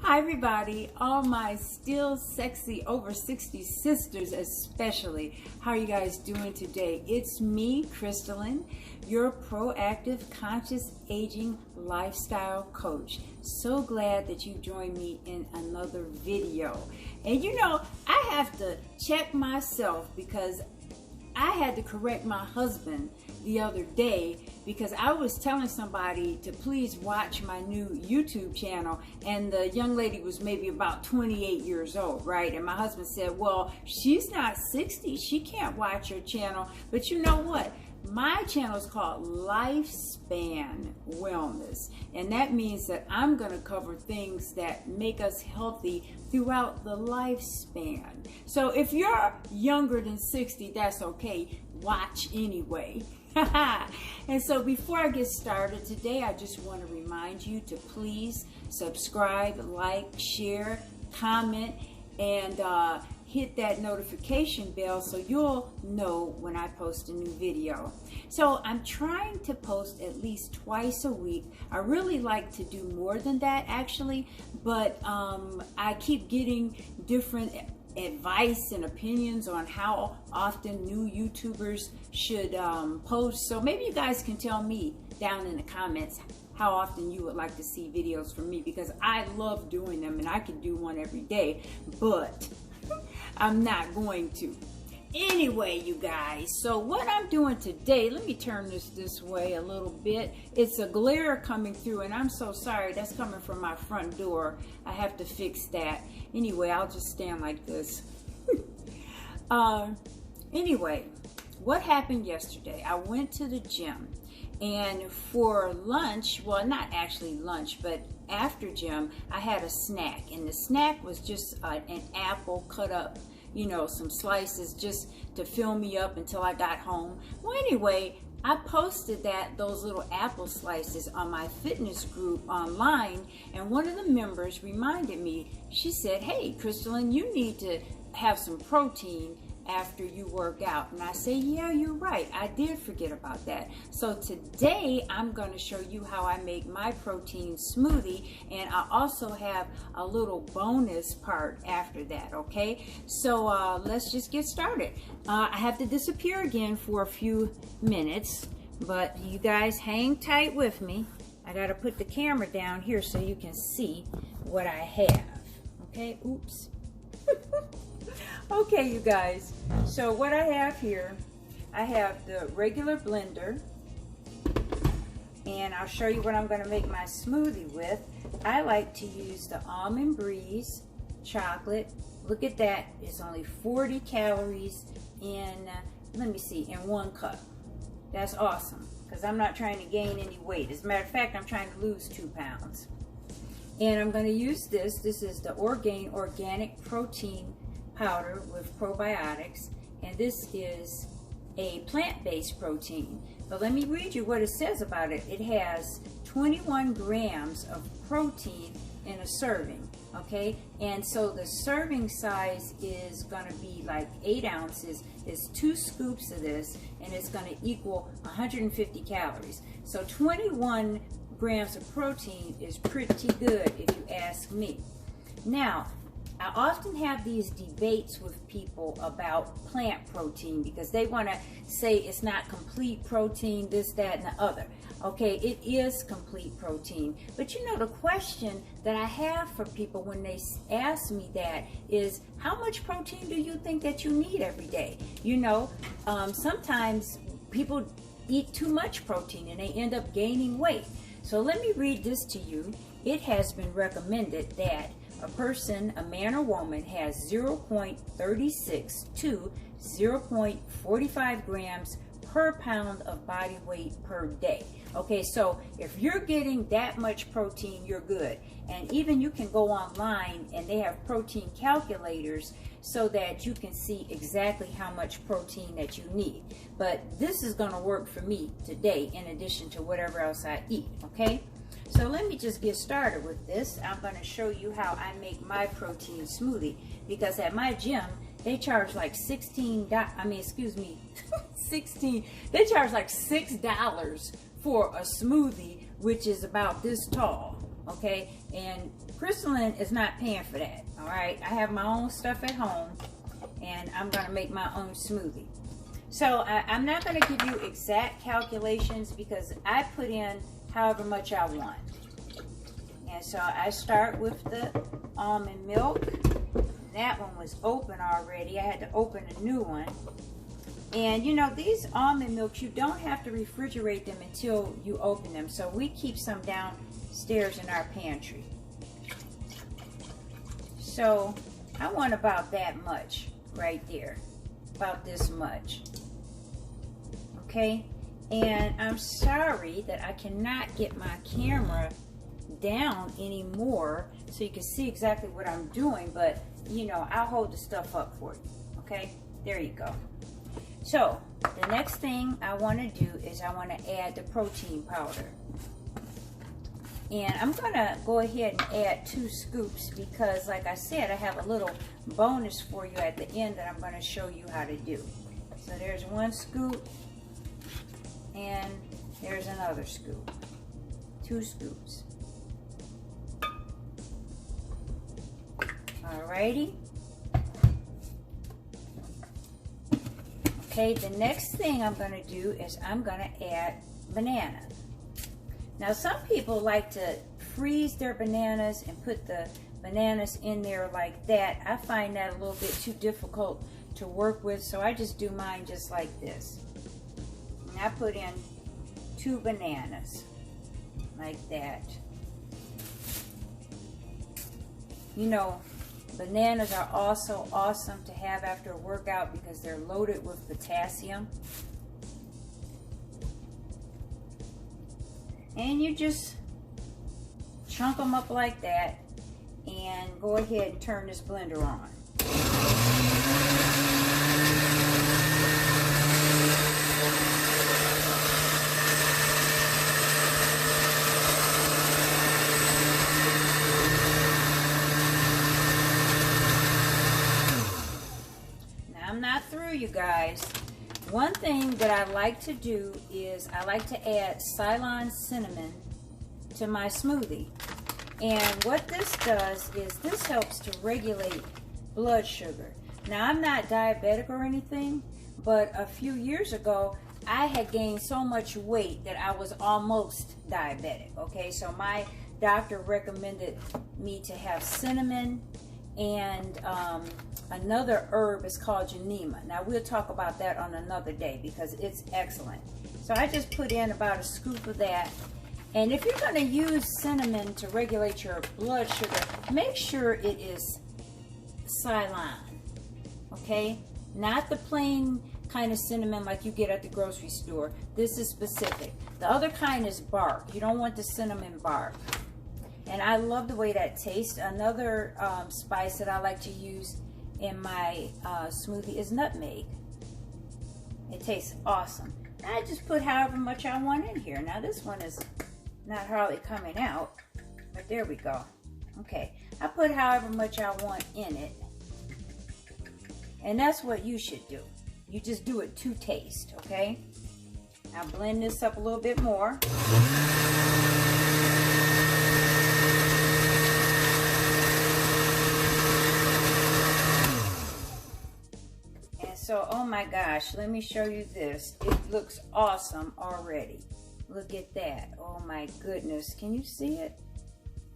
Hi everybody, all my still sexy over 60 sisters especially. How are you guys doing today? It's me, Christallin, your proactive conscious aging lifestyle coach. So glad that you joined me in another video. And you know, I have to check myself because I had to correct my husband the other day because I was telling somebody to please watch my new YouTube channel, and the young lady was maybe about 28 years old, right? And my husband said, well, she's not 60, she can't watch your channel. But you know what? My channel is called Lifespan Wellness, and that means that I'm going to cover things that make us healthy throughout the lifespan. So if you're younger than 60, that's okay. Watch anyway. And so before I get started today, I just want to remind you to please subscribe, like, share, comment, and hit that notification bell so you'll know when I post a new video. So I'm trying to post at least twice a week. I really like to do more than that actually, but I keep getting different advice and opinions on how often new YouTubers should post. So maybe you guys can tell me down in the comments how often you would like to see videos from me, because I love doing them and I could do one every day, but I'm not going to. Anyway, you guys, so what I'm doing today, let me turn this way a little bit. It's a glare coming through, and I'm so sorry. That's coming from my front door. I have to fix that. Anyway, I'll just stand like this. Anyway, what happened yesterday? I went to the gym, and for lunch, well, not actually lunch, but after gym, I had a snack, and the snack was just an apple cut up, you know, some slices just to fill me up until I got home. Well, anyway, I posted those little apple slices on my fitness group online, and one of the members reminded me. She said, hey, Christallin, you need to have some protein after you work out. And I say, yeah, you're right, I did forget about that. So today I'm going to show you how I make my protein smoothie, and I also have a little bonus part after that. Okay, so let's just get started. I have to disappear again for a few minutes, but you guys hang tight with me. I got to put the camera down here so you can see what I have. Okay, oops. Okay, you guys, so what I have here, I have the regular blender, and I'll show you what I'm going to make my smoothie with. I like to use the Almond Breeze chocolate. Look at that, it's only 40 calories in, let me see, in 1 cup. That's awesome, because I'm not trying to gain any weight. As a matter of fact, I'm trying to lose 2 pounds. And I'm going to use this. This is the Orgain Organic Protein Powder with probiotics, and this is a plant-based protein. But let me read you what it says about it. It has 21 grams of protein in a serving, okay? And so the serving size is going to be like 8 ounces. It's 2 scoops of this, and it's going to equal 150 calories. So 21 grams of protein is pretty good if you ask me. Now, I often have these debates with people about plant protein because they want to say it's not complete protein, this, that, and the other. Okay, it is complete protein. But you know, the question that I have for people when they ask me that is, how much protein do you think that you need every day? You know, sometimes people eat too much protein and they end up gaining weight. So let me read this to you. It has been recommended that a person, a man or woman, has 0.36 to 0.45 grams per pound of body weight per day. Okay, so if you're getting that much protein, you're good. And even you can go online and they have protein calculators so that you can see exactly how much protein that you need. But this is going to work for me today in addition to whatever else I eat, okay? So let me just get started with this. I'm going to show you how I make my protein smoothie, because at my gym they charge like they charge like $6 for a smoothie, which is about this tall. okay? And Christallin is not paying for that, all right? I have my own stuff at home, and I'm gonna make my own smoothie. So I'm not gonna give you exact calculations because I put in however much I want. And so I start with the almond milk. That one was open already. I had to open a new one. And you know, these almond milks, you don't have to refrigerate them until you open them. So we keep some downstairs in our pantry. So I want about that much right there. About this much. Okay? And I'm sorry that I cannot get my camera down anymore so you can see exactly what I'm doing, but you know, I'll hold the stuff up for you. Okay? There you go. So the next thing I want to do is I want to add the protein powder. And I'm going to go ahead and add 2 scoops because, like I said, I have a little bonus for you at the end that I'm going to show you how to do. So there's 1 scoop and there's another scoop. 2 scoops. Alrighty. Okay, the next thing I'm going to do is I'm going to add banana. Now some people like to freeze their bananas and put the bananas in there like that. I find that a little bit too difficult to work with, so I just do mine just like this. And I put in 2 bananas like that. You know, bananas are also awesome to have after a workout because they're loaded with potassium. And you just chunk them up like that and go ahead and turn this blender on. Now I'm not through, you guys. One thing that I like to do is I like to add Ceylon cinnamon to my smoothie. And what this does is this helps to regulate blood sugar. Now I'm not diabetic or anything, but a few years ago I had gained so much weight that I was almost diabetic. Okay, so my doctor recommended me to have cinnamon and another herb is called Janema. Now we'll talk about that on another day because it's excellent. So I just put in about a scoop of that. And if you're going to use cinnamon to regulate your blood sugar, make sure it is Ceylon, okay? Not the plain kind of cinnamon like you get at the grocery store. This is specific. The other kind is bark. You don't want the cinnamon bark. And I love the way that tastes. Another spice that I like to use in my smoothie is nutmeg. It tastes awesome. I just put however much I want in here. Now this one is not hardly coming out, but there we go. Okay, I put however much I want in it. And that's what you should do. You just do it to taste, okay? Now blend this up a little bit more. So, oh my gosh, let me show you this. It looks awesome already. Look at that. Oh my goodness. Can you see it?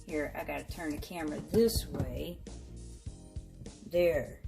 Here, I gotta turn the camera this way. There.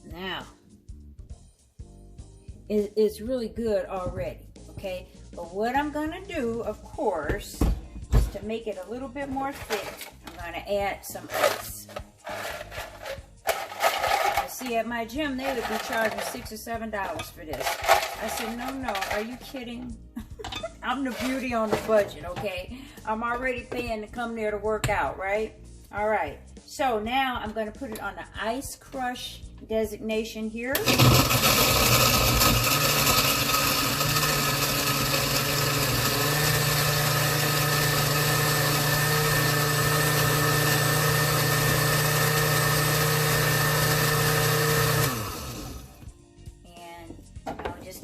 Now, it's really good already, okay? But what I'm gonna do, of course, is to make it a little bit more thick, I'm gonna add some ice. See, at my gym, they would be charging $6 or $7 for this. I said, no, are you kidding? I'm the beauty on the budget, okay? I'm already paying to come there to work out, right? All right. So now I'm going to put it on the ice crush designation here.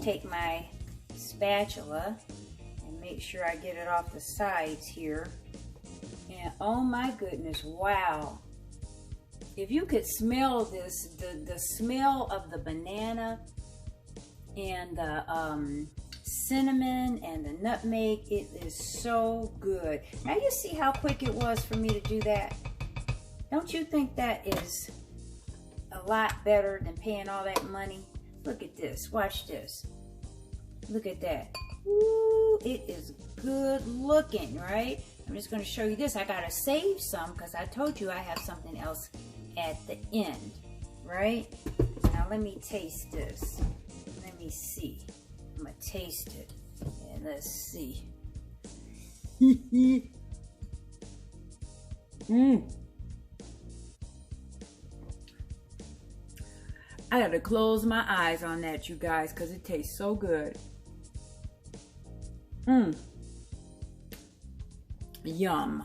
Take my spatula and make sure I get it off the sides here. And oh my goodness, wow. If you could smell this, the smell of the banana and the cinnamon and the nutmeg, it is so good. Now you see how quick it was for me to do that? Don't you think that is a lot better than paying all that money? Look at this, watch this. Look at that. Ooh, it is good looking, right? I'm just gonna show you this. I gotta save some because I told you I have something else at the end, right? Now let me taste this. Let me see. I'm gonna taste it. And let's see. I gotta close my eyes on that, you guys, because it tastes so good. Yum.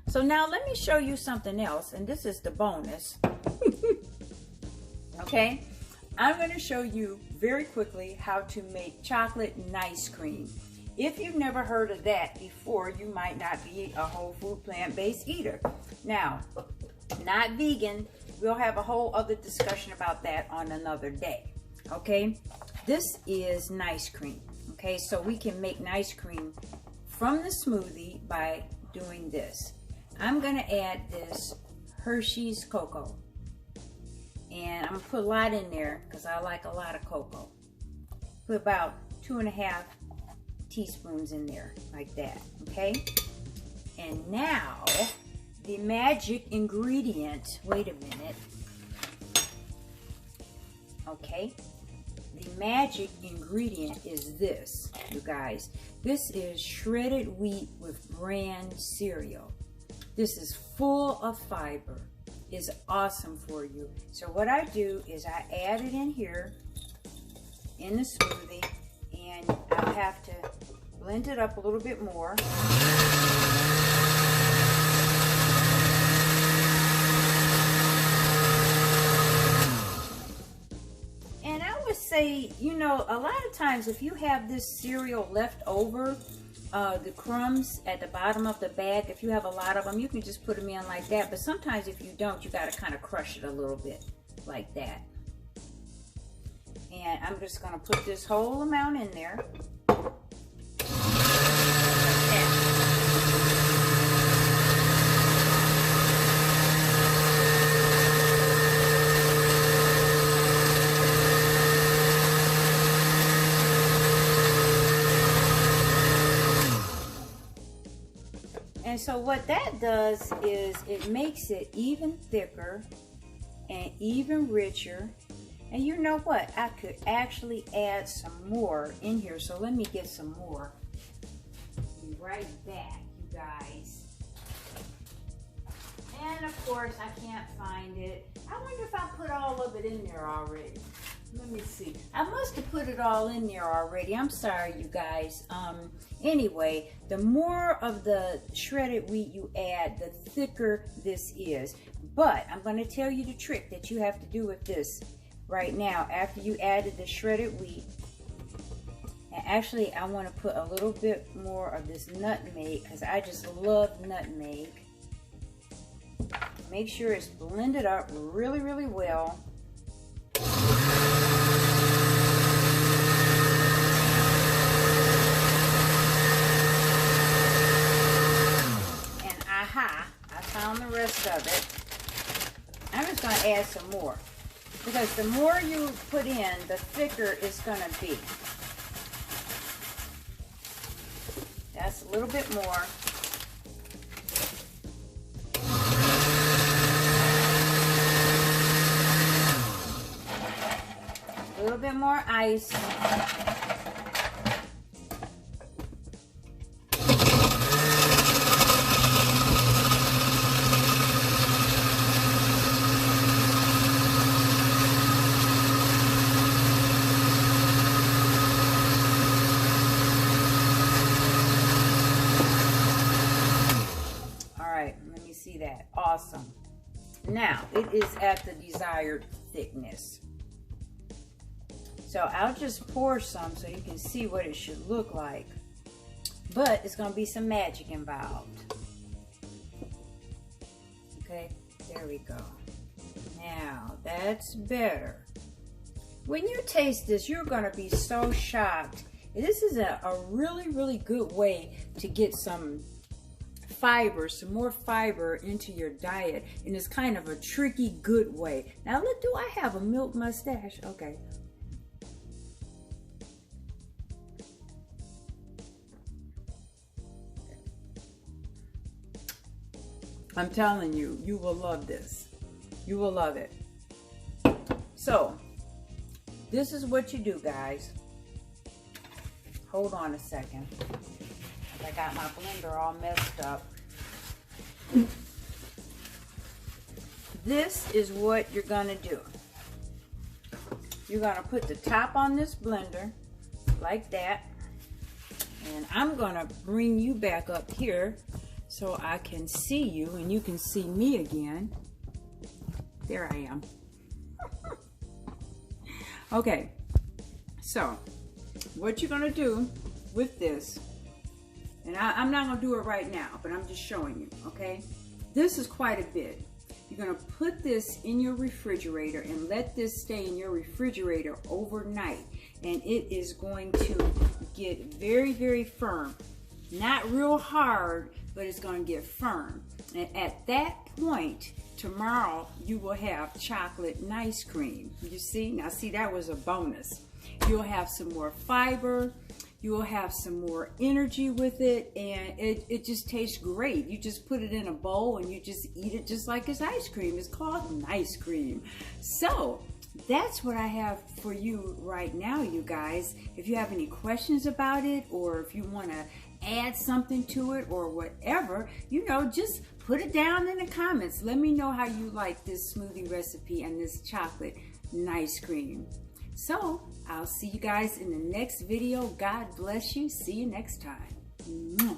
So now let me show you something else, and this is the bonus. Okay, I'm going to show you very quickly how to make chocolate nice cream. If you've never heard of that before, you might not be a whole food plant-based eater. Now, not vegan. We'll have a whole other discussion about that on another day. Okay, this is nice cream. Okay, so we can make nice cream from the smoothie by doing this. I'm gonna add this Hershey's cocoa, and I'm gonna put a lot in there because I like a lot of cocoa. Put about 2.5 teaspoons in there, like that, okay? And now, the magic ingredient, wait a minute. Okay, the magic ingredient is this, you guys. This is shredded wheat with bran cereal. This is full of fiber. It's awesome for you. So what I do is I add it in here in the smoothie, and I have to blend it up a little bit more. And I would say, you know, a lot of times if you have this cereal left over, the crumbs at the bottom of the bag, if you have a lot of them, you can just put them in like that. But sometimes if you don't, you got to kind of crush it a little bit like that. And I'm just going to put this whole amount in there. And so what that does is it makes it even thicker and even richer. And you know what? I could actually add some more in here. So let me get some more. Be right back, you guys. And of course, I can't find it. I wonder if I put all of it in there already. Let me see. I must have put it all in there already. I'm sorry, you guys. Anyway, the more of the shredded wheat you add, the thicker this is. But I'm going to tell you the trick that you have to do with this right now after you added the shredded wheat. And actually, I want to put a little bit more of this nutmeg because I just love nutmeg. Make sure it's blended up really, really well. I found the rest of it. I'm just going to add some more because the more you put in, the thicker it's going to be. That's a little bit more. A little bit more ice. That awesome. Now it is at the desired thickness, so I'll just pour some so you can see what it should look like, but it's going to be some magic involved. Okay, there we go. Now, that's better. When you taste this, you're gonna be so shocked. This is a really, really good way to get some fiber, some more fiber into your diet. And it's kind of a tricky, good way. Now look, do I have a milk mustache? Okay. I'm telling you, you will love this. You will love it. So, this is what you do, guys. Hold on a second. I got my blender all messed up. This is what you're gonna do. You're gonna put the top on this blender like that. And I'm gonna bring you back up here so I can see you and you can see me again. There I am. Okay, so what you're gonna do with this, and I'm not gonna do it right now, but I'm just showing you, okay? This is quite a bit. You're gonna put this in your refrigerator and let this stay in your refrigerator overnight. And it is going to get very, very firm. Not real hard, but it's gonna get firm. And at that point, tomorrow, you will have chocolate and ice cream. You see? Now see, that was a bonus. You'll have some more fiber. You will have some more energy with it, and it just tastes great. You just put it in a bowl and you just eat it just like it's ice cream. It's called an ice cream. So that's what I have for you right now, you guys. If you have any questions about it, or if you want to add something to it or whatever, you know, just put it down in the comments. Let me know how you like this smoothie recipe and this chocolate and ice cream. So I'll see you guys in the next video. God bless you. See you next time. Mwah.